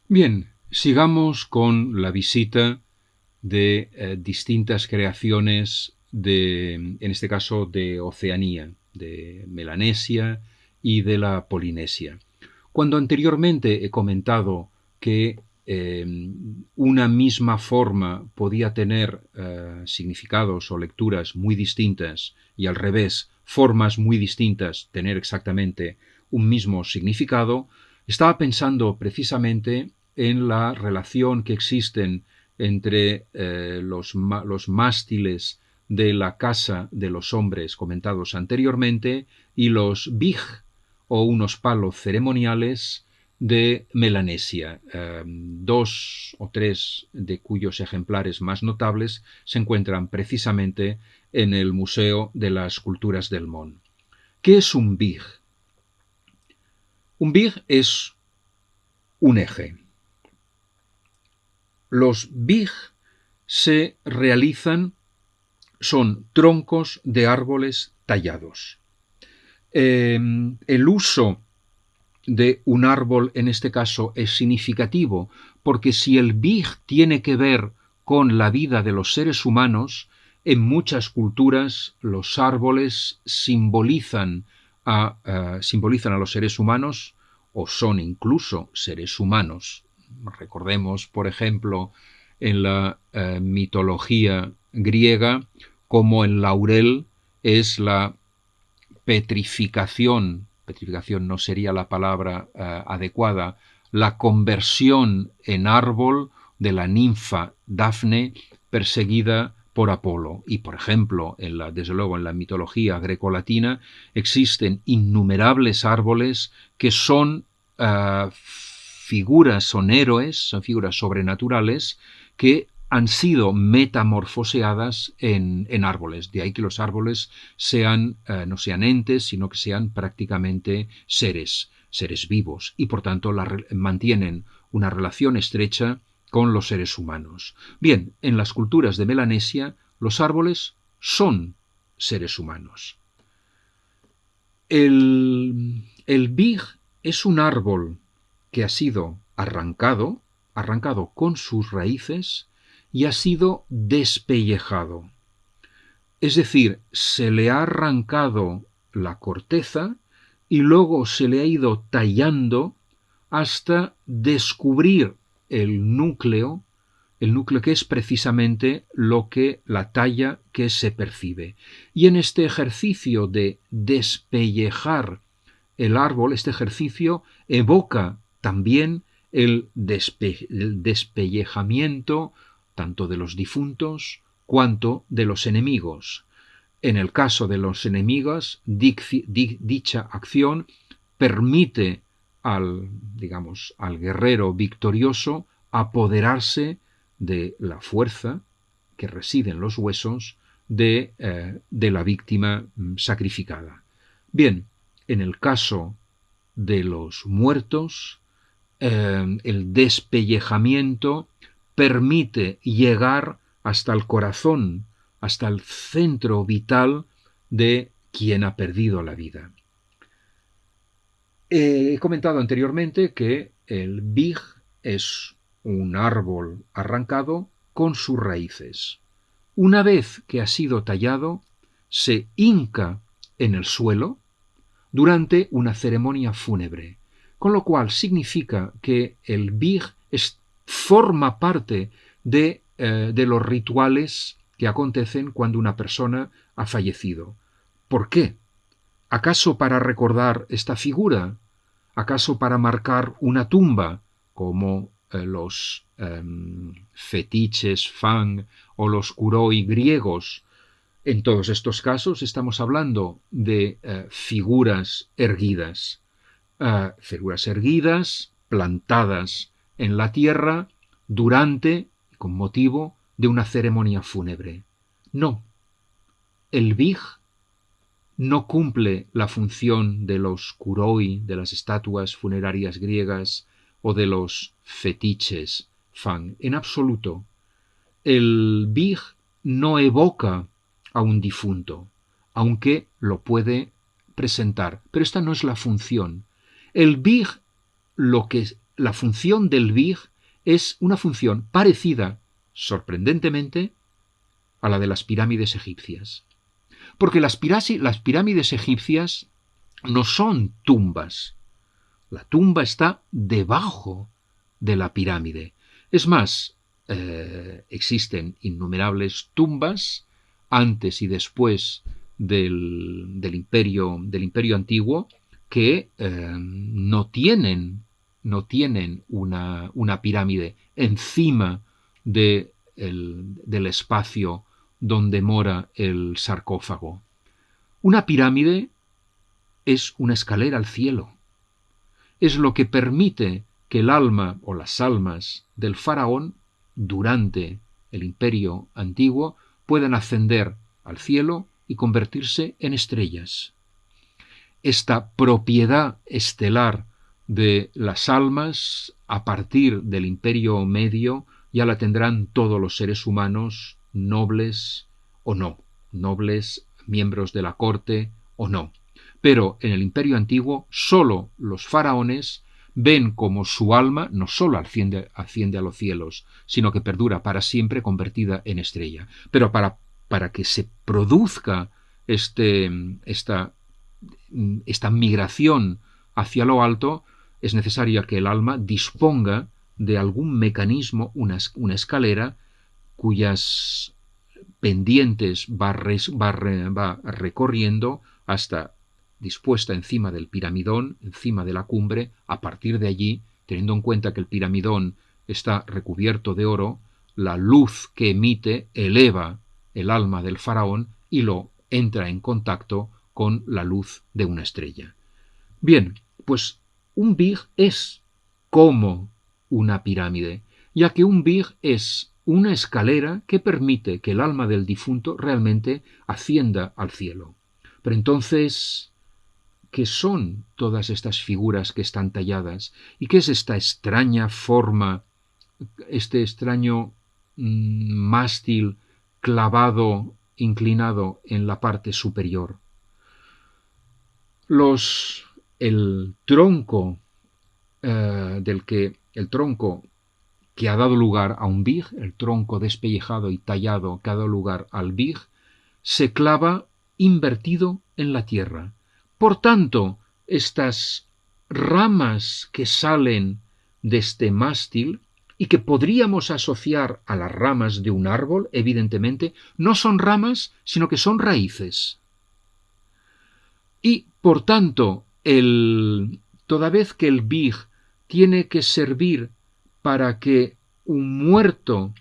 Bien, sigamos con la visita de distintas creaciones en este caso, de Oceanía, de Melanesia y de la Polinesia. Cuando anteriormente he comentado que una misma forma podía tener significados o lecturas muy distintas y al revés, formas muy distintas tener exactamente un mismo significado, estaba pensando precisamente en la relación que existen entre los mástiles de la casa de los hombres comentados anteriormente y los bij o unos palos ceremoniales de Melanesia, dos o tres de cuyos ejemplares más notables se encuentran precisamente en el Museo de las Culturas del Mon. ¿Qué es un bij? Un bij es un eje. Los bij se realizan, son troncos de árboles tallados. El uso de un árbol en este caso es significativo, porque si el bij tiene que ver con la vida de los seres humanos, en muchas culturas los árboles simbolizan a los seres humanos o son incluso seres humanos. Recordemos, por ejemplo, en la mitología griega, como el laurel es la petrificación no sería la palabra adecuada, la conversión en árbol de la ninfa Dafne perseguida por Apolo. Y, por ejemplo, desde luego en la mitología grecolatina existen innumerables árboles que son figuras, son héroes, son figuras sobrenaturales que han sido metamorfoseadas en árboles. De ahí que los árboles no sean entes, sino que sean prácticamente seres vivos y por tanto mantienen una relación estrecha con los seres humanos. Bien, en las culturas de Melanesia los árboles son seres humanos. El bij es un árbol que ha sido arrancado con sus raíces y ha sido despellejado. Es decir, se le ha arrancado la corteza y luego se le ha ido tallando hasta descubrir el núcleo que es precisamente la talla que se percibe. Y en este ejercicio de despellejar el árbol, este ejercicio evoca también el despellejamiento tanto de los difuntos cuanto de los enemigos. En el caso de los enemigos, dicha acción permite al guerrero victorioso apoderarse de la fuerza que reside en los huesos de la víctima sacrificada. Bien, en el caso de los muertos, el despellejamiento permite llegar hasta el corazón, hasta el centro vital de quien ha perdido la vida. He comentado anteriormente que el bij es un árbol arrancado con sus raíces. Una vez que ha sido tallado, se hinca en el suelo durante una ceremonia fúnebre, con lo cual significa que el bij forma parte de los rituales que acontecen cuando una persona ha fallecido. ¿Por qué? ¿Acaso para recordar esta figura? ¿Acaso para marcar una tumba, como los fetiches Fang o los kuroi griegos? En todos estos casos estamos hablando de figuras erguidas. Figuras erguidas, plantadas en la tierra con motivo de una ceremonia fúnebre. No, el bij no cumple la función de los kuroi, de las estatuas funerarias griegas o de los fetiches Fang, en absoluto. El bij no evoca a un difunto, aunque lo puede presentar, pero esta no es la función. El bij lo que la función del Big es una función parecida, sorprendentemente, a la de las pirámides egipcias. Porque las pirámides egipcias no son tumbas. La tumba está debajo de la pirámide. Es más, existen innumerables tumbas antes y después del imperio antiguo que no tienen una pirámide encima del espacio donde mora el sarcófago. Una pirámide es una escalera al cielo. Es lo que permite que el alma o las almas del faraón durante el imperio antiguo puedan ascender al cielo y convertirse en estrellas. Esta propiedad estelar de las almas a partir del imperio medio ya la tendrán todos los seres humanos, nobles o no, nobles, miembros de la corte o no. Pero en el imperio antiguo solo los faraones ven como su alma no solo asciende a los cielos, sino que perdura para siempre convertida en estrella. Pero para que se produzca esta migración hacia lo alto, es necesario que el alma disponga de algún mecanismo, una escalera, cuyas pendientes va recorriendo hasta dispuesta encima del piramidón, encima de la cumbre. A partir de allí, teniendo en cuenta que el piramidón está recubierto de oro, la luz que emite eleva el alma del faraón y lo entra en contacto con la luz de una estrella. Bien, pues un Big es como una pirámide, ya que un Big es una escalera que permite que el alma del difunto realmente ascienda al cielo. Pero entonces, ¿qué son todas estas figuras que están talladas? ¿Y qué es esta extraña forma, este extraño mástil clavado, inclinado en la parte superior? El tronco que ha dado lugar a un Big, el tronco despellejado y tallado que ha dado lugar al Big, se clava invertido en la tierra. Por tanto, estas ramas que salen de este mástil y que podríamos asociar a las ramas de un árbol, evidentemente, no son ramas, sino que son raíces. Y, por tanto, toda vez que el Big tiene que servir para que un muerto,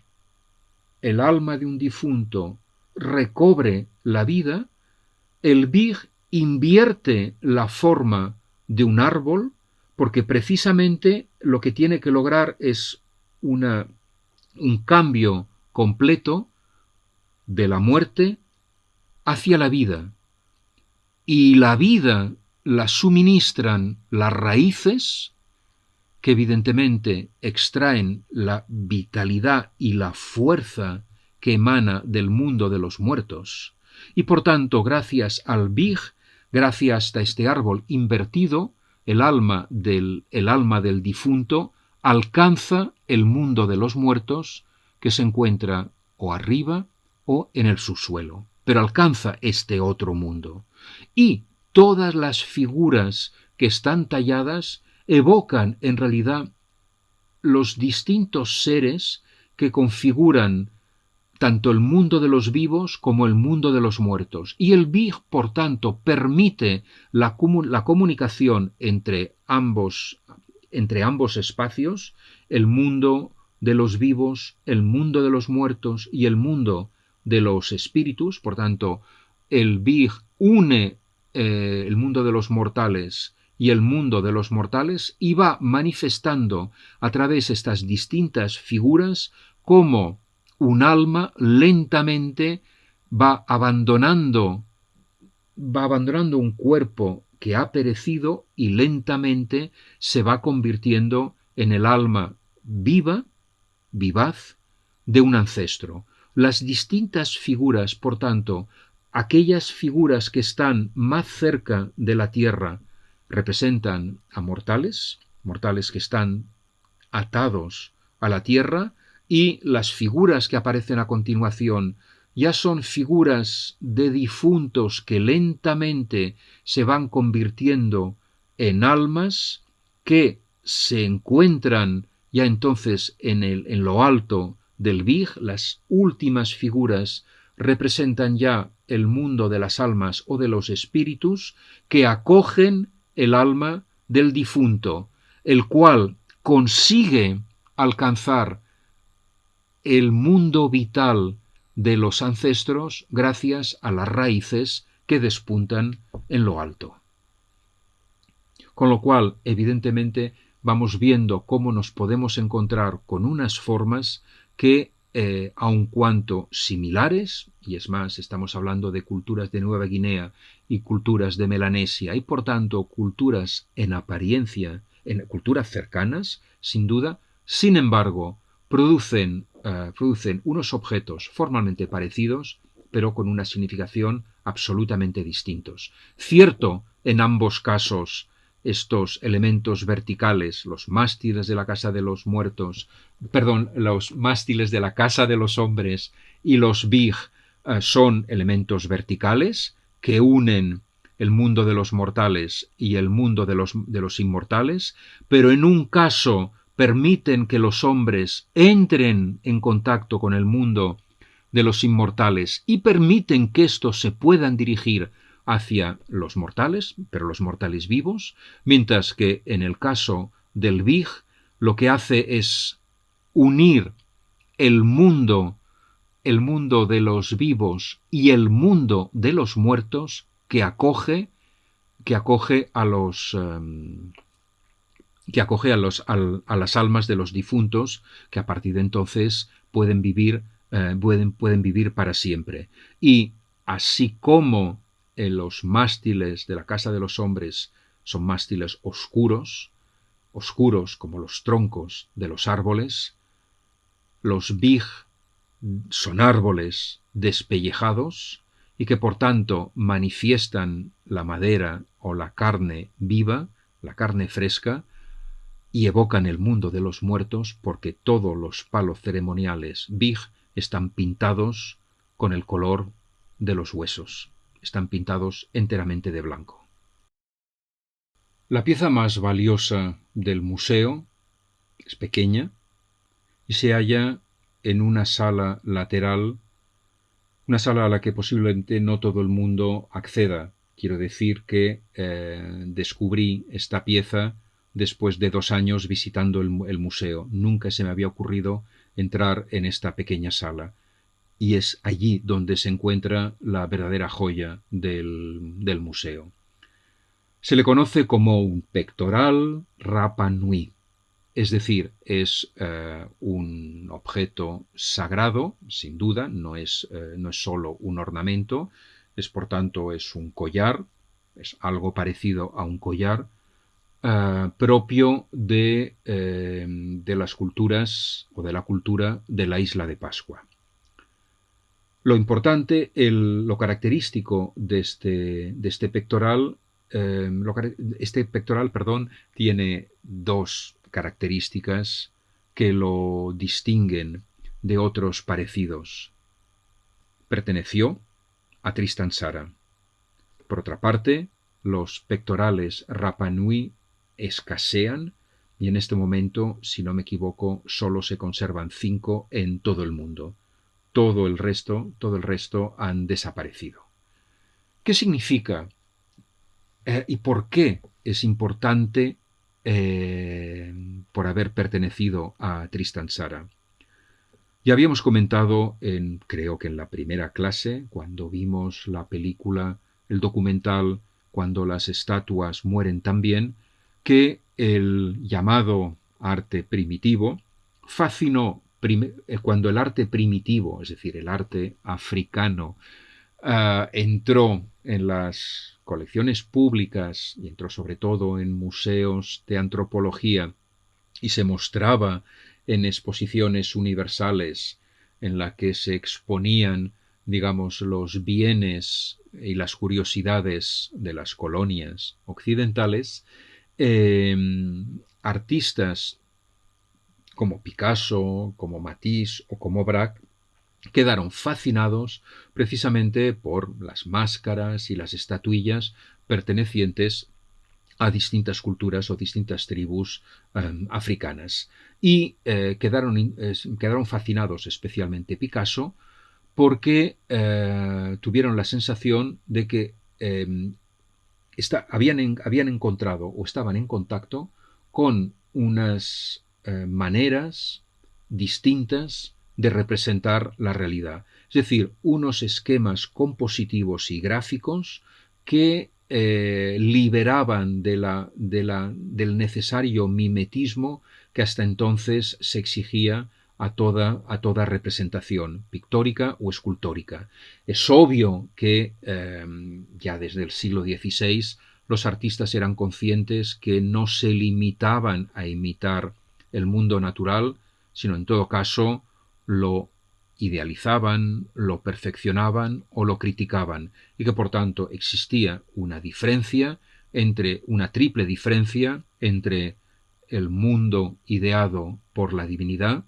el alma de un difunto, recobre la vida, el Big invierte la forma de un árbol, porque precisamente lo que tiene que lograr es un cambio completo de la muerte hacia la vida. Y la vida la suministran las raíces, que evidentemente extraen la vitalidad y la fuerza que emana del mundo de los muertos. Y por tanto, gracias al Big, gracias a este árbol invertido, el alma del difunto alcanza el mundo de los muertos, que se encuentra o arriba o en el subsuelo, pero alcanza este otro mundo. Y todas las figuras que están talladas evocan en realidad los distintos seres que configuran tanto el mundo de los vivos como el mundo de los muertos. Y el Big, por tanto, permite la comunicación entre ambos espacios, el mundo de los vivos, el mundo de los muertos y el mundo de los espíritus. Por tanto, el Big une el mundo de los mortales y el mundo de los mortales y va manifestando a través de estas distintas figuras cómo un alma lentamente va abandonando un cuerpo que ha perecido y lentamente se va convirtiendo en el alma vivaz de un ancestro. Las distintas figuras, por tanto, aquellas figuras que están más cerca de la tierra, representan a mortales que están atados a la tierra, y las figuras que aparecen a continuación ya son figuras de difuntos que lentamente se van convirtiendo en almas que se encuentran ya entonces en lo alto del Vig. Las últimas figuras representan ya el mundo de las almas o de los espíritus que acogen el alma del difunto, el cual consigue alcanzar el mundo vital de los ancestros gracias a las raíces que despuntan en lo alto. Con lo cual, evidentemente, vamos viendo cómo nos podemos encontrar con unas formas que, aun cuanto similares, y es más, estamos hablando de culturas de Nueva Guinea y culturas de Melanesia, y por tanto culturas en apariencia, culturas cercanas, sin duda, sin embargo, producen unos objetos formalmente parecidos, pero con una significación absolutamente distintos. Cierto, en ambos casos, estos elementos verticales, los mástiles de la casa de los muertos, los mástiles de la casa de los hombres y los Vig son elementos verticales que unen el mundo de los mortales y el mundo de los inmortales, pero en un caso permiten que los hombres entren en contacto con el mundo de los inmortales y permiten que estos se puedan dirigir hacia los mortales, pero los mortales vivos, mientras que en el caso del Vig lo que hace es unir el mundo de los vivos y el mundo de los muertos que acoge a las almas de los difuntos, que a partir de entonces pueden vivir para siempre. Y así como los mástiles de la casa de los hombres son mástiles oscuros como los troncos de los árboles, los Vig son árboles despellejados y que por tanto manifiestan la madera o la carne viva, la carne fresca, y evocan el mundo de los muertos porque todos los palos ceremoniales Vig están pintados con el color de los huesos, están pintados enteramente de blanco. La pieza más valiosa del museo es pequeña y se halla en una sala lateral, una sala a la que posiblemente no todo el mundo acceda. Quiero decir que descubrí esta pieza después de 2 años visitando el museo. Nunca se me había ocurrido entrar en esta pequeña sala. Y es allí donde se encuentra la verdadera joya del museo. Se le conoce como un pectoral Rapa Nui, es decir, es un objeto sagrado, sin duda, no es solo un ornamento, por tanto es un collar, es algo parecido a un collar, propio de las culturas o de la cultura de la isla de Pascua. Lo importante, lo característico de este pectoral, tiene 2 características que lo distinguen de otros parecidos. Perteneció a Tristan Tzara. Por otra parte, los pectorales Rapa Nui escasean y en este momento, si no me equivoco, solo se conservan 5 en todo el mundo. Todo el resto han desaparecido. ¿Qué significa y por qué es importante por haber pertenecido a Tristan Tzara? Ya habíamos comentado, creo que en la primera clase, cuando vimos la película, el documental, Cuando las estatuas mueren también, que el llamado arte primitivo fascinó cuando el arte primitivo, es decir, el arte africano, entró en las colecciones públicas y entró sobre todo en museos de antropología y se mostraba en exposiciones universales en la que se exponían, digamos, los bienes y las curiosidades de las colonias occidentales, artistas como Picasso, como Matisse o como Braque, quedaron fascinados precisamente por las máscaras y las estatuillas pertenecientes a distintas culturas o distintas tribus africanas. Y quedaron fascinados, especialmente Picasso, porque tuvieron la sensación de que habían encontrado o estaban en contacto con unas maneras distintas de representar la realidad. Es decir, unos esquemas compositivos y gráficos que liberaban del necesario mimetismo que hasta entonces se exigía a toda representación pictórica o escultórica. Es obvio que ya desde el siglo XVI los artistas eran conscientes que no se limitaban a imitar el mundo natural, sino en todo caso lo idealizaban, lo perfeccionaban o lo criticaban, y que por tanto existía una triple diferencia entre el mundo ideado por la divinidad,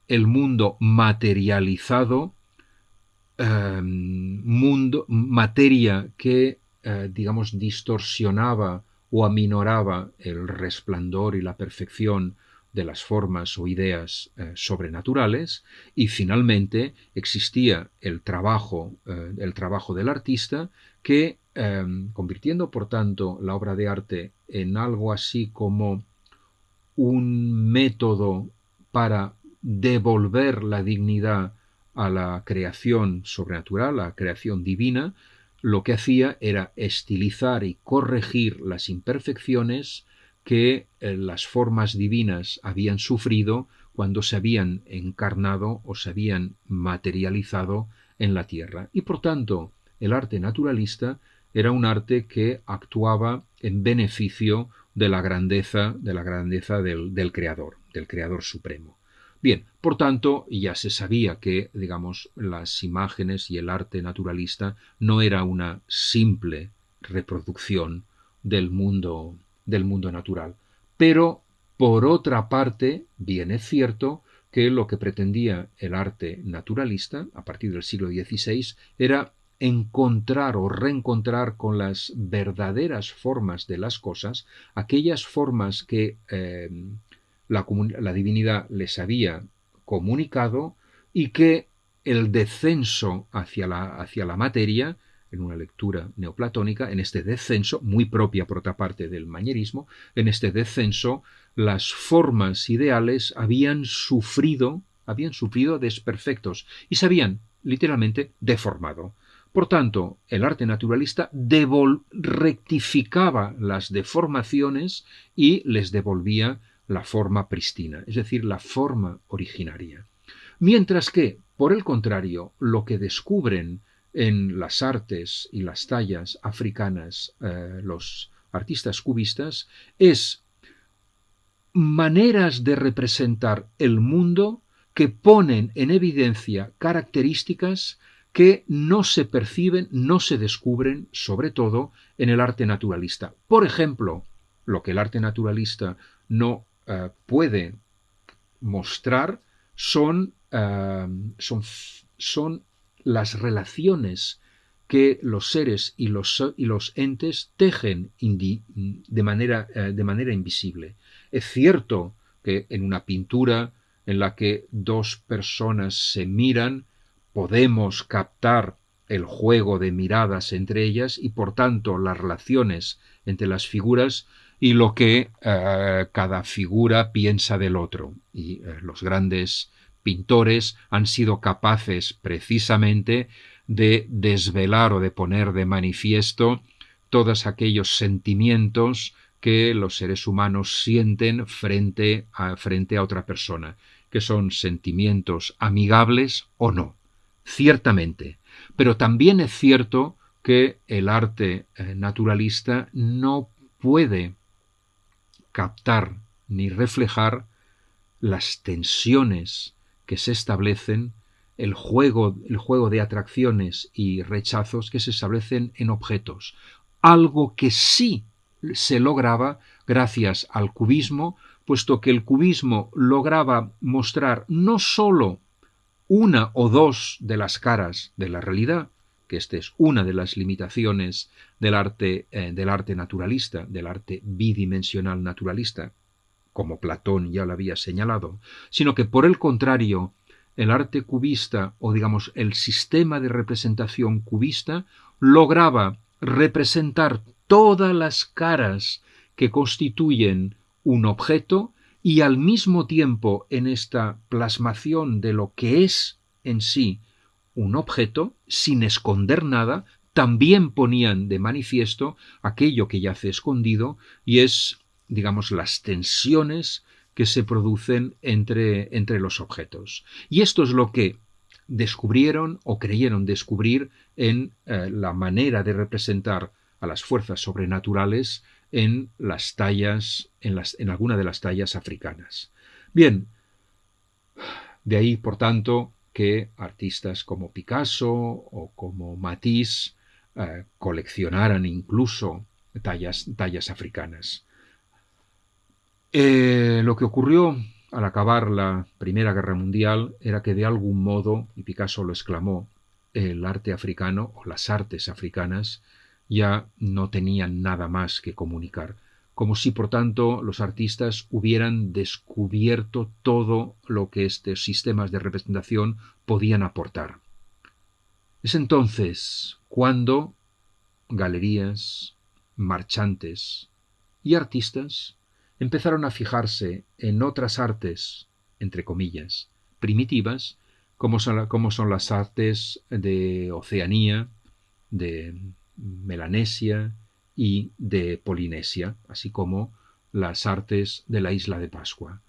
el mundo materializado, materia que, digamos, distorsionaba o aminoraba el resplandor y la perfección de las formas o ideas sobrenaturales, y finalmente existía el trabajo del artista que, convirtiendo por tanto la obra de arte en algo así como un método para devolver la dignidad a la creación sobrenatural, a la creación divina, lo que hacía era estilizar y corregir las imperfecciones que las formas divinas habían sufrido cuando se habían encarnado o se habían materializado en la tierra. Y por tanto, el arte naturalista era un arte que actuaba en beneficio de la grandeza del creador supremo. Bien, por tanto, ya se sabía que, digamos, las imágenes y el arte naturalista no era una simple reproducción del mundo natural. Pero, por otra parte, bien es cierto que lo que pretendía el arte naturalista, a partir del siglo XVI, era encontrar o reencontrar con las verdaderas formas de las cosas, aquellas formas que la divinidad les había comunicado y que el descenso hacia la materia, en una lectura neoplatónica, en este descenso, muy propia por otra parte del manierismo, en este descenso las formas ideales habían sufrido desperfectos y se habían literalmente deformado. Por tanto, el arte naturalista rectificaba las deformaciones y les devolvía la forma prístina, es decir, la forma originaria. Mientras que, por el contrario, lo que descubren en las artes y las tallas africanas los artistas cubistas es maneras de representar el mundo que ponen en evidencia características que no se perciben, no se descubren, sobre todo en el arte naturalista. Por ejemplo, lo que el arte naturalista no puede mostrar son las relaciones que los seres y los entes tejen de manera invisible. Es cierto que en una pintura en la que dos personas se miran, podemos captar el juego de miradas entre ellas y por tanto las relaciones entre las figuras y lo que cada figura piensa del otro. Y los grandes pintores han sido capaces precisamente de desvelar o de poner de manifiesto todos aquellos sentimientos que los seres humanos sienten frente a otra persona, que son sentimientos amigables o no, ciertamente. Pero también es cierto que el arte naturalista no puede captar ni reflejar las tensiones que se establecen, el juego de atracciones y rechazos que se establecen en objetos. Algo que sí se lograba gracias al cubismo, puesto que el cubismo lograba mostrar no sólo una o dos de las caras de la realidad, que esta es una de las limitaciones del arte naturalista, del arte bidimensional naturalista, como Platón ya lo había señalado, sino que por el contrario, el arte cubista, o digamos el sistema de representación cubista, lograba representar todas las caras que constituyen un objeto y al mismo tiempo en esta plasmación de lo que es en sí un objeto, sin esconder nada, también ponían de manifiesto aquello que yace escondido y es, digamos, las tensiones que se producen entre los objetos. Y esto es lo que descubrieron o creyeron descubrir en la manera de representar a las fuerzas sobrenaturales en las tallas, en alguna de las tallas africanas. Bien, de ahí, por tanto, que artistas como Picasso o como Matisse coleccionaran incluso tallas africanas. Lo que ocurrió al acabar la Primera Guerra Mundial era que de algún modo, y Picasso lo exclamó, el arte africano o las artes africanas ya no tenían nada más que comunicar, como si por tanto los artistas hubieran descubierto todo lo que estos sistemas de representación podían aportar. Es entonces cuando galerías, marchantes y artistas empezaron a fijarse en otras artes, entre comillas, primitivas, como son las artes de Oceanía, de Melanesia y de Polinesia, así como las artes de la isla de Pascua.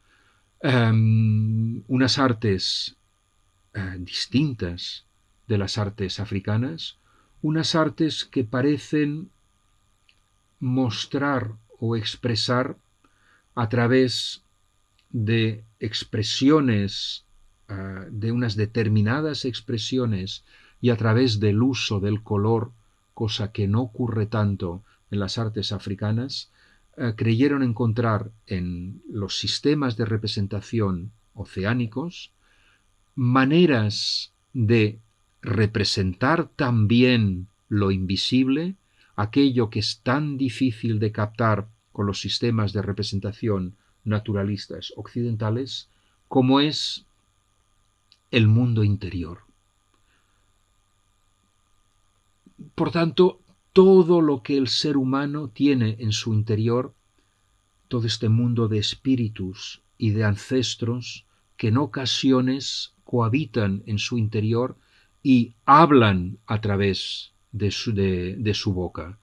Unas artes distintas de las artes africanas, unas artes que parecen mostrar o expresar a través de expresiones, de unas determinadas expresiones y a través del uso del color, cosa que no ocurre tanto en las artes africanas, creyeron encontrar en los sistemas de representación oceánicos maneras de representar también lo invisible, aquello que es tan difícil de captar con los sistemas de representación naturalistas occidentales, como es el mundo interior. Por tanto, todo lo que el ser humano tiene en su interior, todo este mundo de espíritus y de ancestros que en ocasiones cohabitan en su interior y hablan a través de su boca.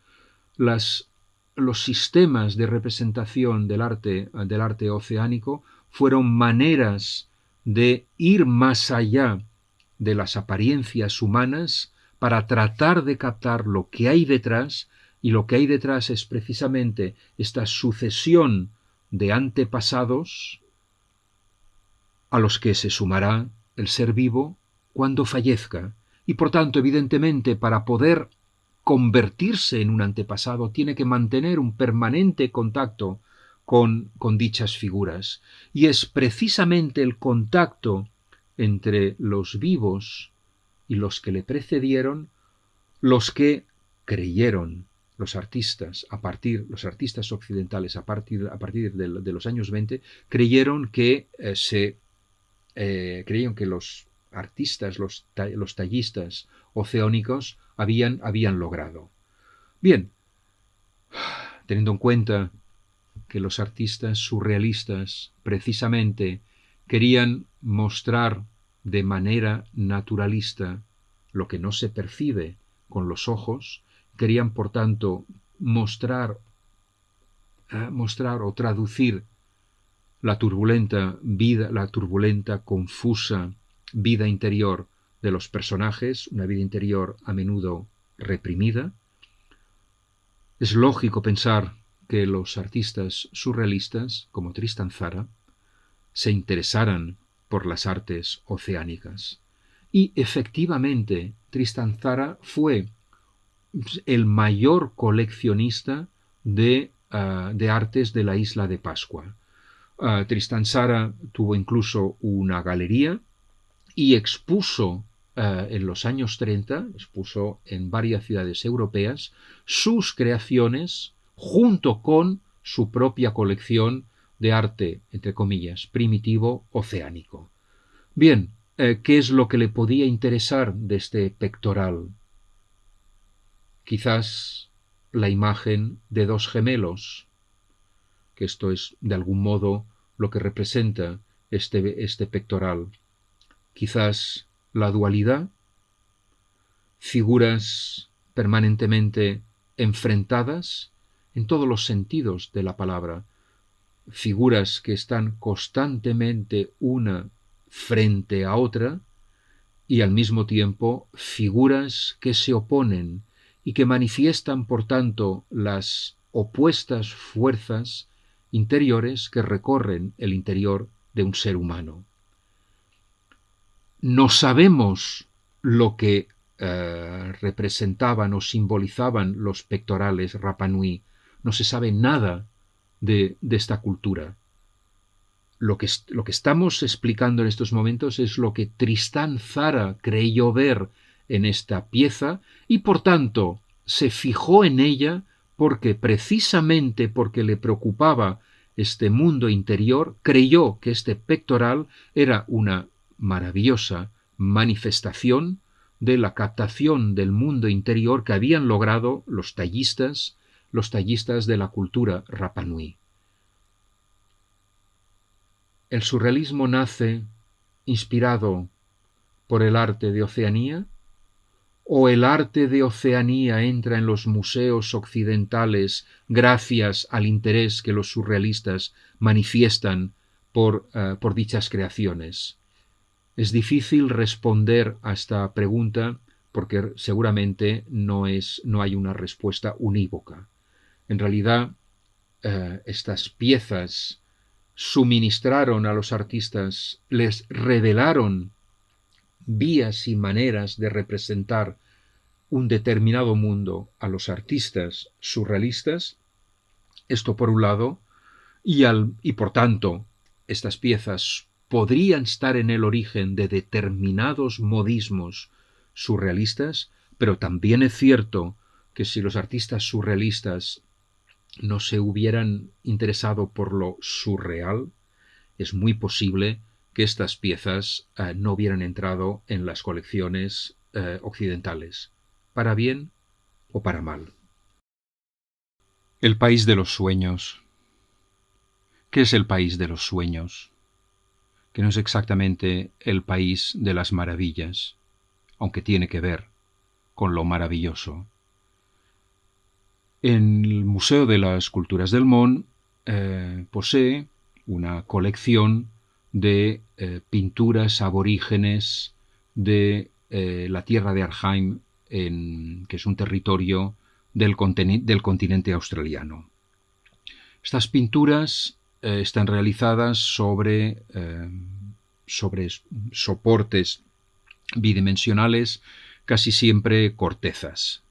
Los sistemas de representación del arte oceánico fueron maneras de ir más allá de las apariencias humanas para tratar de captar lo que hay detrás, y lo que hay detrás es precisamente esta sucesión de antepasados a los que se sumará el ser vivo cuando fallezca. Y por tanto, evidentemente, para poder convertirse en un antepasado, tiene que mantener un permanente contacto con dichas figuras. Y es precisamente el contacto entre los vivos y los que le precedieron los que creyeron los artistas occidentales a partir de los años 20, creyeron que los artistas, los tallistas oceánicos habían logrado. Bien, teniendo en cuenta que los artistas surrealistas precisamente querían mostrar de manera naturalista lo que no se percibe con los ojos, querían por tanto mostrar o traducir la turbulenta, confusa vida interior de los personajes, una vida interior a menudo reprimida. Es lógico pensar que los artistas surrealistas, como Tristan Tzara, se interesaran por las artes oceánicas. Y efectivamente, Tristan Tzara fue el mayor coleccionista de de artes de la isla de Pascua. Tristan Tzara tuvo incluso una galería y expuso en los años 30, expuso en varias ciudades europeas, sus creaciones junto con su propia colección de arte, entre comillas, primitivo oceánico. Bien, ¿qué es lo que le podía interesar de este pectoral? Quizás la imagen de dos gemelos, que esto es de algún modo lo que representa este pectoral. Quizás la dualidad, figuras permanentemente enfrentadas en todos los sentidos de la palabra, figuras que están constantemente una frente a otra y al mismo tiempo figuras que se oponen y que manifiestan, por tanto, las opuestas fuerzas interiores que recorren el interior de un ser humano. No sabemos lo que representaban o simbolizaban los pectorales Rapa Nui. No se sabe nada de esta cultura. Lo que estamos explicando en estos momentos es lo que Tristan Tzara creyó ver en esta pieza y por tanto se fijó en ella porque precisamente porque le preocupaba este mundo interior, creyó que este pectoral era una maravillosa manifestación de la captación del mundo interior que habían logrado los tallistas de la cultura Rapa Nui. ¿El surrealismo nace inspirado por el arte de Oceanía? ¿O el arte de Oceanía entra en los museos occidentales gracias al interés que los surrealistas manifiestan por dichas creaciones? Es difícil responder a esta pregunta porque seguramente no hay una respuesta unívoca. En realidad, estas piezas suministraron a los artistas, les revelaron vías y maneras de representar un determinado mundo a los artistas surrealistas, esto por un lado, y por tanto estas piezas podrían estar en el origen de determinados modismos surrealistas, pero también es cierto que si los artistas surrealistas no se hubieran interesado por lo surreal, es muy posible que estas piezas no hubieran entrado en las colecciones occidentales, para bien o para mal. El país de los sueños. ¿Qué es el país de los sueños? Que no es exactamente el país de las maravillas, aunque tiene que ver con lo maravilloso. En el Museo de las Culturas del Món posee una colección de pinturas aborígenes de la tierra de Arnhem, que es un territorio del continente australiano. Estas pinturas están realizadas sobre soportes bidimensionales, casi siempre cortezas.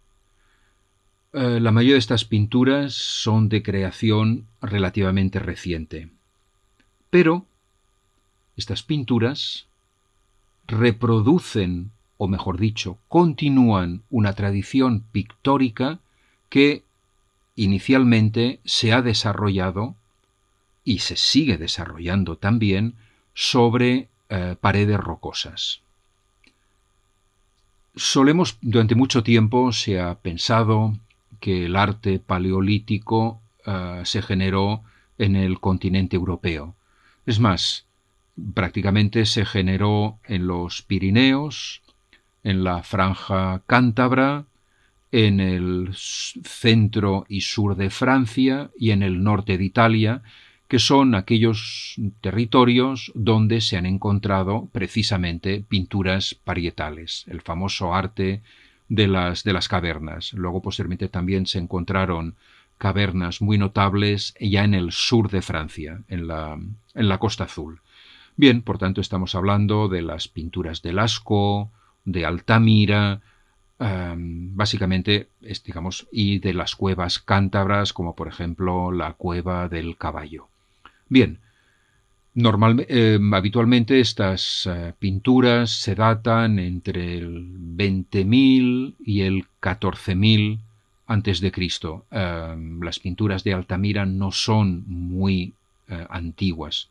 La mayoría de estas pinturas son de creación relativamente reciente, pero estas pinturas reproducen, o mejor dicho, continúan una tradición pictórica que inicialmente se ha desarrollado y se sigue desarrollando también sobre paredes rocosas. Durante mucho tiempo se ha pensado que el arte paleolítico se generó en el continente europeo. Es más, prácticamente se generó en los Pirineos, en la franja cántabra, en el centro y sur de Francia y en el norte de Italia, que son aquellos territorios donde se han encontrado precisamente pinturas parietales, el famoso arte de las cavernas. Luego, posteriormente, también se encontraron cavernas muy notables ya en el sur de Francia, en la Costa Azul. Bien, por tanto, estamos hablando de las pinturas de Lascaux, de Altamira, básicamente, digamos, y de las cuevas cántabras, como por ejemplo la Cueva del Caballo. Bien, habitualmente estas pinturas se datan entre el 20.000 y el 14.000 antes de Cristo. Las pinturas de Altamira no son muy antiguas.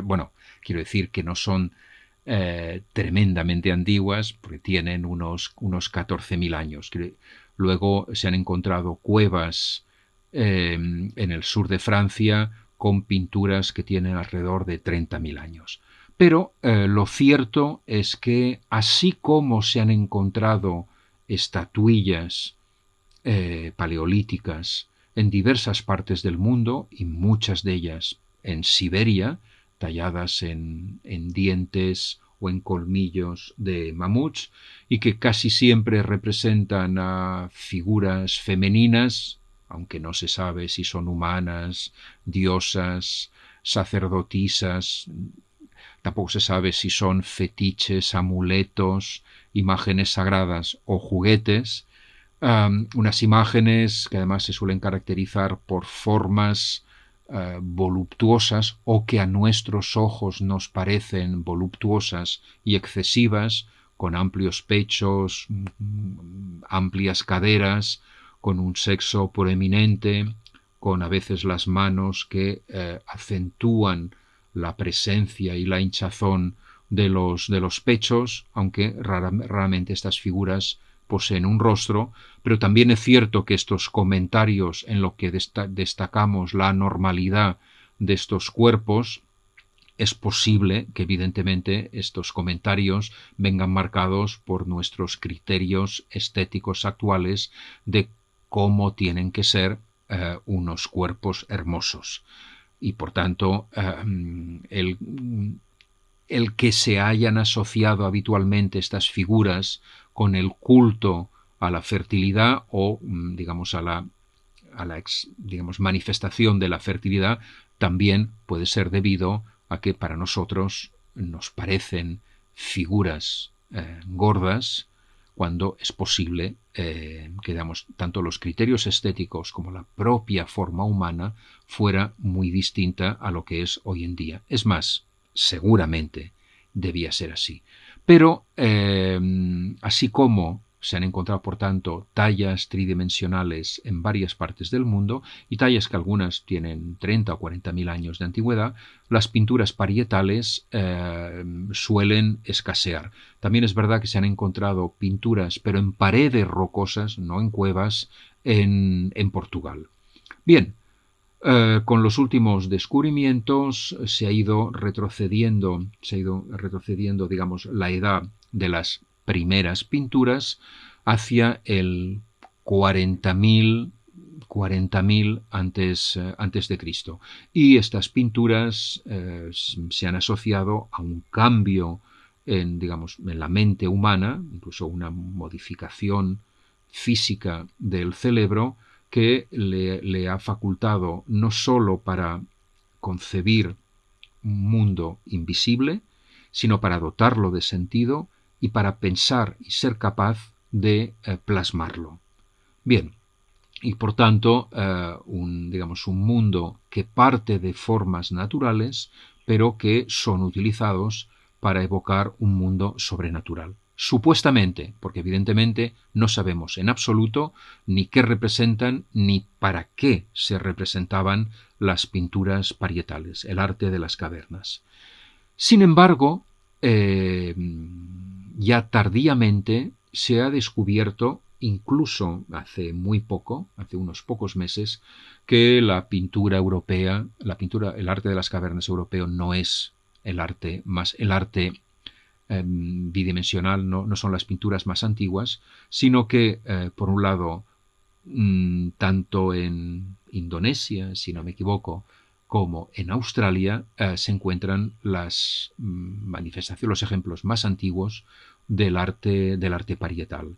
Bueno, quiero decir que no son tremendamente antiguas, porque tienen unos 14.000 años. Luego se han encontrado cuevas en el sur de Francia con pinturas que tienen alrededor de 30.000 años. Pero lo cierto es que así como se han encontrado estatuillas paleolíticas en diversas partes del mundo, y muchas de ellas en Siberia, talladas en dientes o en colmillos de mamuts, y que casi siempre representan a figuras femeninas, aunque no se sabe si son humanas, diosas, sacerdotisas, tampoco se sabe si son fetiches, amuletos, imágenes sagradas o juguetes. Unas imágenes que además se suelen caracterizar por formas voluptuosas, o que a nuestros ojos nos parecen voluptuosas y excesivas, con amplios pechos, amplias caderas, con un sexo proeminente, con a veces las manos que acentúan la presencia y la hinchazón de los pechos, aunque raramente estas figuras poseen un rostro. Pero también es cierto que estos comentarios en lo que destacamos la normalidad de estos cuerpos, es posible que evidentemente estos comentarios vengan marcados por nuestros criterios estéticos actuales de cómo tienen que ser unos cuerpos hermosos. Y por tanto, el que se hayan asociado habitualmente estas figuras con el culto a la fertilidad, o digamos a la manifestación de la fertilidad, también puede ser debido a que para nosotros nos parecen figuras gordas, cuando es posible que tanto los criterios estéticos como la propia forma humana fuera muy distinta a lo que es hoy en día. Es más, seguramente debía ser así. Pero así como se han encontrado, por tanto, tallas tridimensionales en varias partes del mundo, y tallas que algunas tienen 30 o 40.000 años de antigüedad, las pinturas parietales suelen escasear. También es verdad que se han encontrado pinturas, pero en paredes rocosas, no en cuevas, en Portugal. Bien, con los últimos descubrimientos se ha ido retrocediendo, digamos, la edad de las primeras pinturas hacia el 40.000 antes de Cristo. Y estas pinturas se han asociado a un cambio en la mente humana, incluso una modificación física del cerebro, que le ha facultado no sólo para concebir un mundo invisible, sino para dotarlo de sentido y para pensar y ser capaz de plasmarlo. Bien, y por tanto un mundo que parte de formas naturales, pero que son utilizados para evocar un mundo sobrenatural. Supuestamente, porque evidentemente no sabemos en absoluto ni qué representan ni para qué se representaban las pinturas parietales, el arte de las cavernas. Sin embargo, ya tardíamente se ha descubierto, incluso hace muy poco, hace unos pocos meses, que la pintura europea, el arte de las cavernas europeo no es el arte bidimensional, no son las pinturas más antiguas, sino que, por un lado, tanto en Indonesia, si no me equivoco, como en Australia, se encuentran las manifestaciones, los ejemplos más antiguos del arte parietal.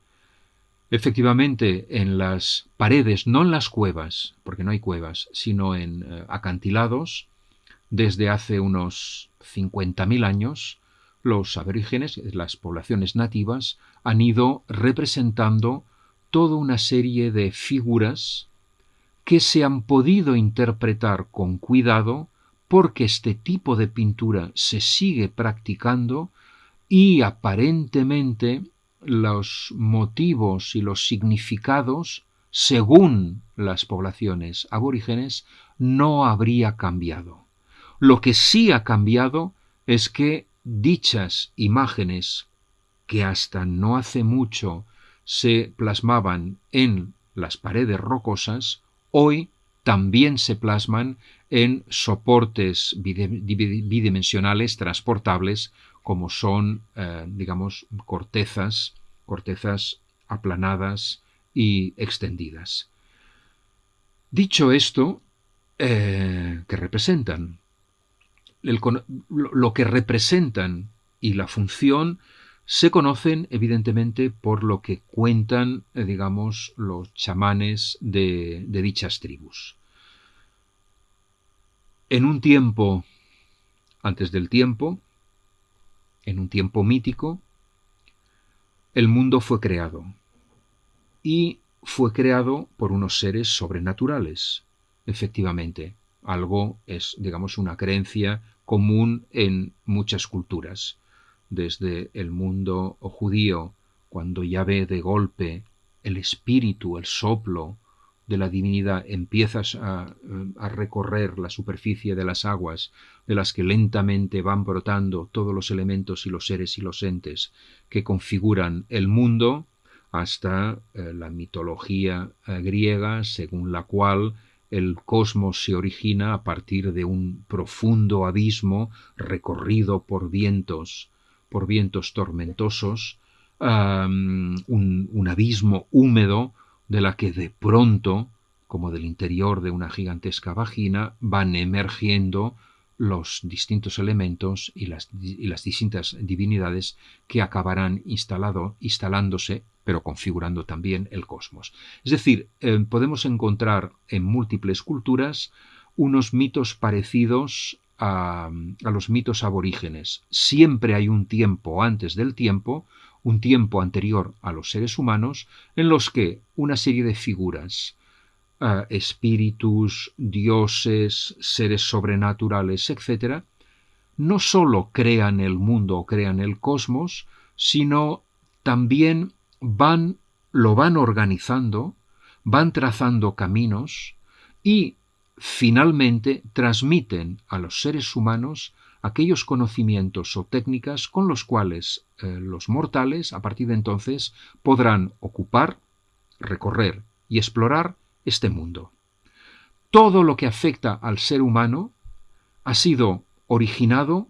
Efectivamente, en las paredes, no en las cuevas, porque no hay cuevas, sino en acantilados, desde hace unos 50.000 años, los aborígenes, las poblaciones nativas, han ido representando toda una serie de figuras que se han podido interpretar con cuidado porque este tipo de pintura se sigue practicando y aparentemente los motivos y los significados, según las poblaciones aborígenes, no habría cambiado. Lo que sí ha cambiado es que dichas imágenes, que hasta no hace mucho se plasmaban en las paredes rocosas, hoy también se plasman en soportes bidimensionales transportables, como son, digamos, cortezas aplanadas y extendidas. Dicho esto, ¿qué representan? Lo que representan y la función se conocen evidentemente por lo que cuentan, digamos, los chamanes de dichas tribus. En un tiempo antes del tiempo, en un tiempo mítico, el mundo fue creado y fue creado por unos seres sobrenaturales, efectivamente. Algo es, digamos, una creencia común en muchas culturas. Desde el mundo judío, cuando Yahvé de golpe, el espíritu, el soplo de la divinidad empiezas a recorrer la superficie de las aguas, de las que lentamente van brotando todos los elementos y los seres y los entes que configuran el mundo, hasta la mitología griega, según la cual el cosmos se origina a partir de un profundo abismo recorrido por vientos tormentosos, un abismo húmedo de la que de pronto, como del interior de una gigantesca vagina, van emergiendo los distintos elementos y las distintas divinidades que acabarán instalándose, pero configurando también el cosmos. Es decir, podemos encontrar en múltiples culturas unos mitos parecidos a los mitos aborígenes. Siempre hay un tiempo antes del tiempo, un tiempo anterior a los seres humanos, en los que una serie de figuras, espíritus, dioses, seres sobrenaturales, etc., no sólo crean el mundo o crean el cosmos, sino también lo van organizando, van trazando caminos y finalmente transmiten a los seres humanos aquellos conocimientos o técnicas con los cuales los mortales, a partir de entonces, podrán ocupar, recorrer y explorar este mundo. Todo lo que afecta al ser humano ha sido originado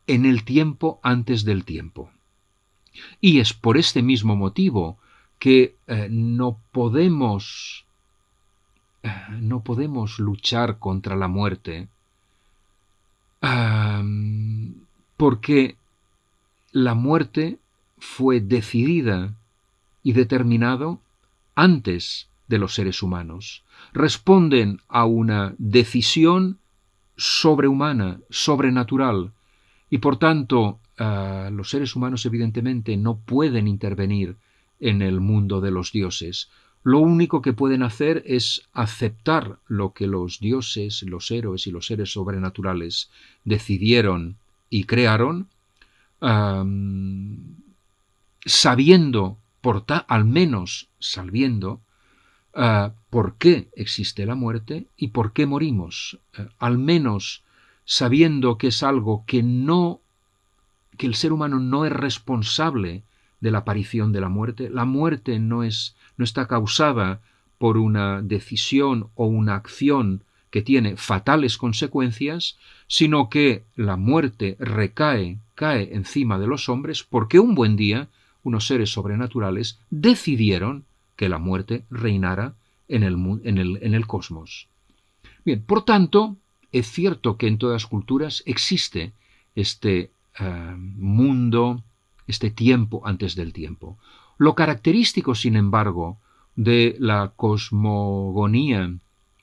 en el tiempo antes del tiempo. Y es por este mismo motivo que no podemos luchar contra la muerte, porque la muerte fue decidida y determinado antes de los seres humanos. Responden a una decisión sobrehumana, sobrenatural, y por tanto los seres humanos evidentemente no pueden intervenir en el mundo de los dioses. Lo único que pueden hacer es aceptar lo que los dioses, los héroes y los seres sobrenaturales decidieron y crearon, sabiendo, al menos sabiendo, por qué existe la muerte y por qué morimos, al menos sabiendo que es algo que el ser humano no es responsable de la aparición de la muerte. La muerte no está causada por una decisión o una acción que tiene fatales consecuencias, sino que la muerte cae encima de los hombres porque un buen día unos seres sobrenaturales decidieron que la muerte reinara en el cosmos. Bien, por tanto, es cierto que en todas las culturas existe este mundo, este tiempo antes del tiempo. Lo característico, sin embargo, de la cosmogonía,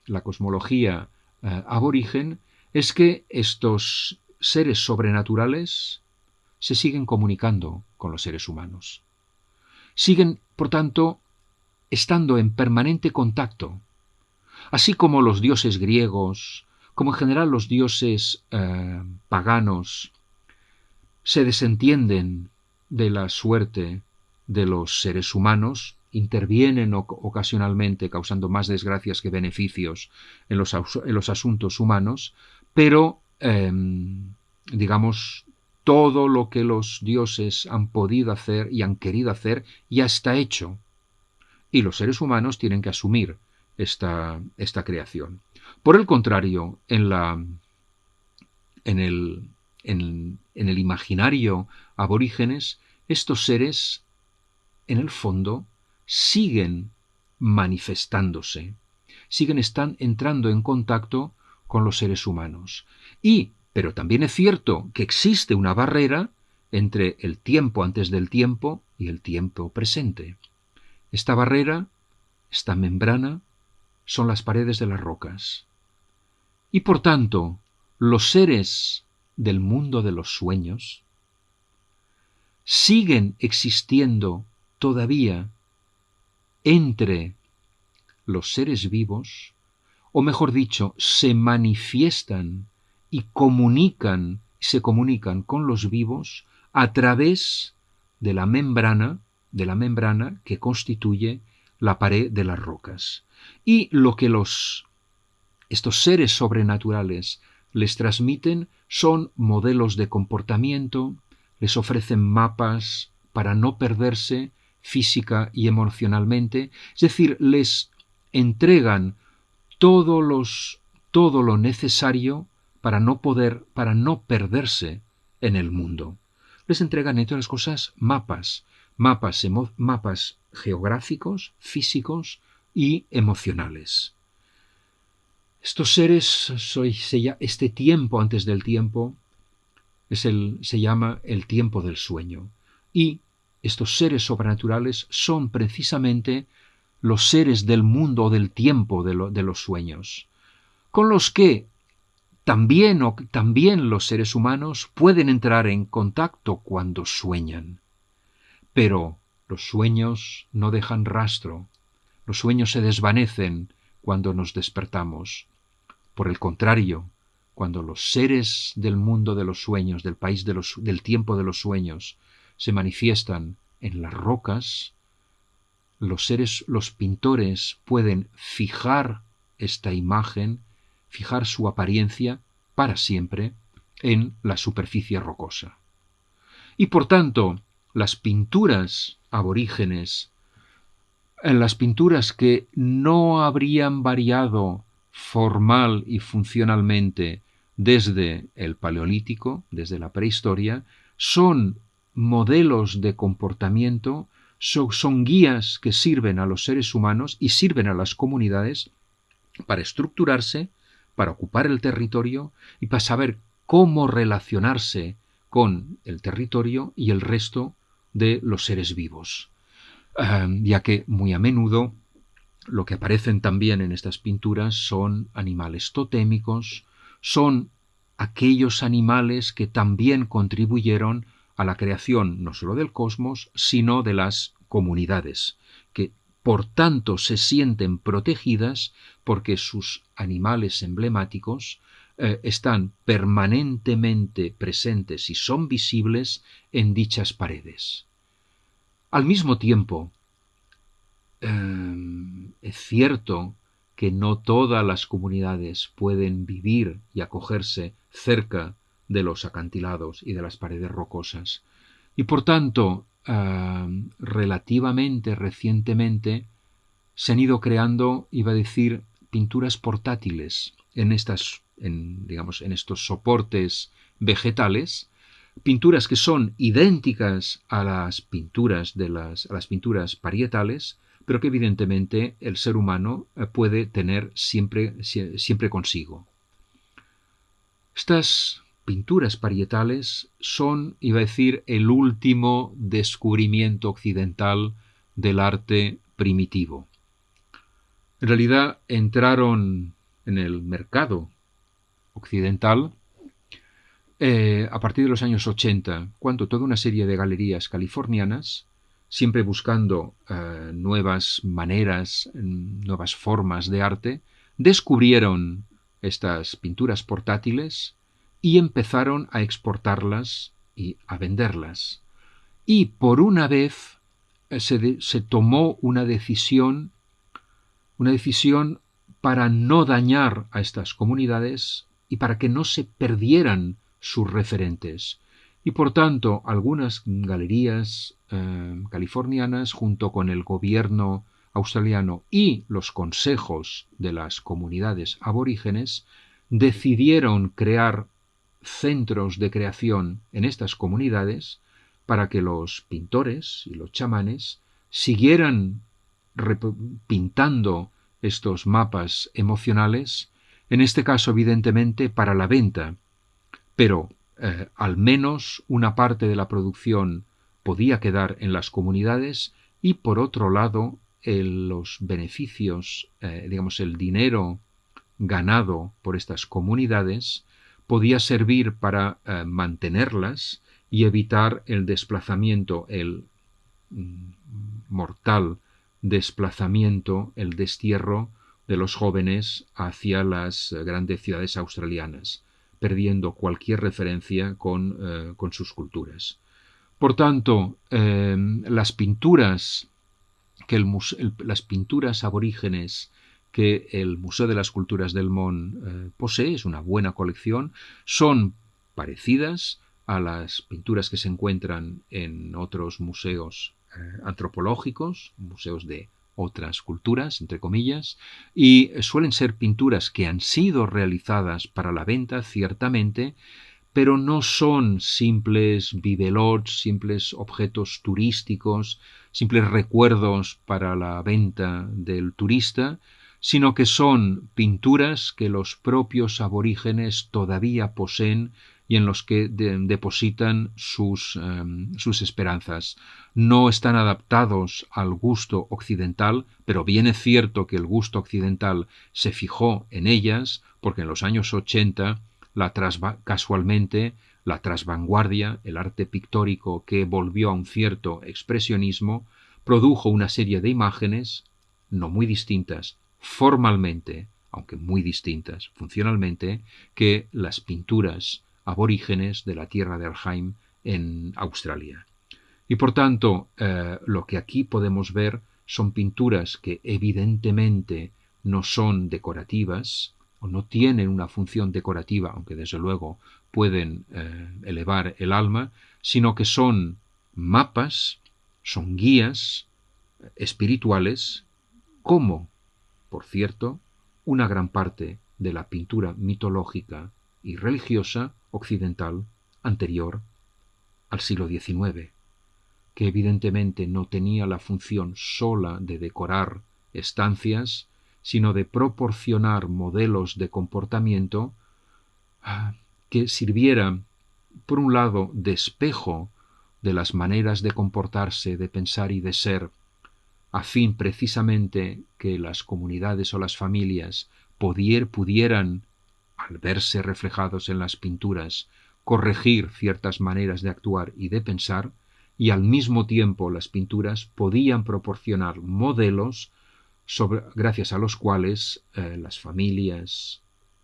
la cosmología aborigen, es que estos seres sobrenaturales se siguen comunicando con los seres humanos. Siguen, por tanto, estando en permanente contacto, así como los dioses griegos, como en general los dioses paganos, se desentienden de la suerte de los seres humanos, intervienen ocasionalmente causando más desgracias que beneficios en los asuntos humanos, pero, digamos, todo lo que los dioses han podido hacer y han querido hacer ya está hecho. Y los seres humanos tienen que asumir esta creación. Por el contrario, en el imaginario aborígenes, estos seres, en el fondo, siguen manifestándose, están entrando en contacto con los seres humanos. Pero también es cierto que existe una barrera entre el tiempo antes del tiempo y el tiempo presente. Esta barrera, esta membrana, son las paredes de las rocas. Y por tanto, los seres del mundo de los sueños siguen existiendo todavía entre los seres vivos, o mejor dicho, se manifiestan y se comunican con los vivos a través de la membrana que constituye la pared de las rocas. Y lo que estos seres sobrenaturales les transmiten son modelos de comportamiento, les ofrecen mapas para no perderse física y emocionalmente, es decir, les entregan todo lo necesario para no perderse en el mundo. Les entregan, entre otras cosas, mapas geográficos, físicos y emocionales. Estos seres, este tiempo antes del tiempo, se llama el tiempo del sueño. Y estos seres sobrenaturales son precisamente los seres del mundo, del tiempo de los sueños, con los que también los seres humanos pueden entrar en contacto cuando sueñan. Pero los sueños no dejan rastro, los sueños se desvanecen cuando nos despertamos. Por el contrario, cuando los seres del mundo de los sueños, del país del tiempo de los sueños, se manifiestan en las rocas, los pintores pueden fijar esta imagen, fijar su apariencia para siempre en la superficie rocosa. Y por tanto, las pinturas aborígenes, las pinturas que no habrían variado formal y funcionalmente desde el Paleolítico, desde la prehistoria, son modelos de comportamiento, son guías que sirven a los seres humanos y sirven a las comunidades para estructurarse, para ocupar el territorio y para saber cómo relacionarse con el territorio y el resto de los seres vivos. Ya que muy a menudo lo que aparecen también en estas pinturas son animales totémicos, son aquellos animales que también contribuyeron a la creación no solo del cosmos, sino de las comunidades, que por tanto se sienten protegidas porque sus animales emblemáticos están permanentemente presentes y son visibles en dichas paredes. Al mismo tiempo, es cierto que no todas las comunidades pueden vivir y acogerse cerca de los acantilados y de las paredes rocosas. Y por tanto, relativamente recientemente se han ido creando, iba a decir, pinturas portátiles en estos soportes vegetales, pinturas que son idénticas a las pinturas a las pinturas parietales, pero que evidentemente el ser humano puede tener siempre consigo. Estas pinturas parietales son, iba a decir, el último descubrimiento occidental del arte primitivo. En realidad entraron en el mercado occidental a partir de los años 80, cuando toda una serie de galerías californianas, siempre buscando nuevas maneras, nuevas formas de arte, descubrieron estas pinturas portátiles y empezaron a exportarlas y a venderlas. Y por una vez se tomó una decisión para no dañar a estas comunidades y para que no se perdieran sus referentes. Y por tanto, algunas galerías californianas, junto con el gobierno australiano y los consejos de las comunidades aborígenes, decidieron crear centros de creación en estas comunidades para que los pintores y los chamanes siguieran pintando estos mapas emocionales, en este caso evidentemente para la venta, pero al menos una parte de la producción podía quedar en las comunidades y por otro lado los beneficios, digamos el dinero ganado por estas comunidades podía servir para mantenerlas y evitar el desplazamiento, el mortal desplazamiento, el destierro de los jóvenes hacia las grandes ciudades australianas, perdiendo cualquier referencia con sus culturas. Por tanto, las pinturas aborígenes que el Museo de las Culturas del Món posee, es una buena colección, son parecidas a las pinturas que se encuentran en otros museos antropológicos, museos de otras culturas, entre comillas, y suelen ser pinturas que han sido realizadas para la venta, ciertamente, pero no son simples bibelots, simples objetos turísticos, simples recuerdos para la venta del turista, sino que son pinturas que los propios aborígenes todavía poseen y en los que depositan sus esperanzas. No están adaptados al gusto occidental, pero bien es cierto que el gusto occidental se fijó en ellas, porque en los años 80 casualmente la trasvanguardia, el arte pictórico que volvió a un cierto expresionismo, produjo una serie de imágenes no muy distintas formalmente, aunque muy distintas funcionalmente, que las pinturas aborígenes de la tierra de Arnhem en Australia. Y por tanto, lo que aquí podemos ver son pinturas que evidentemente no son decorativas o no tienen una función decorativa, aunque desde luego pueden elevar el alma, sino que son mapas, son guías espirituales, como, por cierto, una gran parte de la pintura mitológica y religiosa occidental anterior al siglo XIX, que evidentemente no tenía la función sola de decorar estancias, sino de proporcionar modelos de comportamiento que sirvieran, por un lado, de espejo de las maneras de comportarse, de pensar y de ser, a fin precisamente que las comunidades o las familias pudieran, al verse reflejados en las pinturas, corregir ciertas maneras de actuar y de pensar, y al mismo tiempo las pinturas podían proporcionar modelos gracias a los cuales las familias,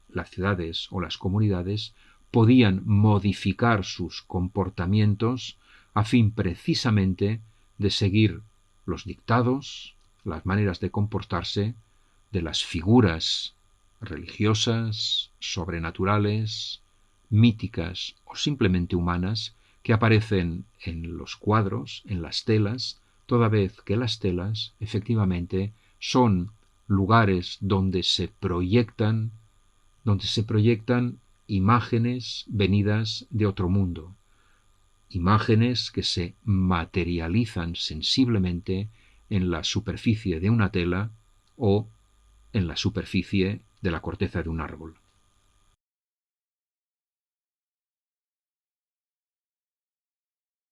las ciudades o las comunidades podían modificar sus comportamientos a fin precisamente de seguir los dictados, las maneras de comportarse de las figuras religiosas, sobrenaturales, míticas o simplemente humanas que aparecen en los cuadros, en las telas, toda vez que las telas efectivamente son lugares donde se proyectan imágenes venidas de otro mundo, imágenes que se materializan sensiblemente en la superficie de una tela o en la superficie de la corteza de un árbol.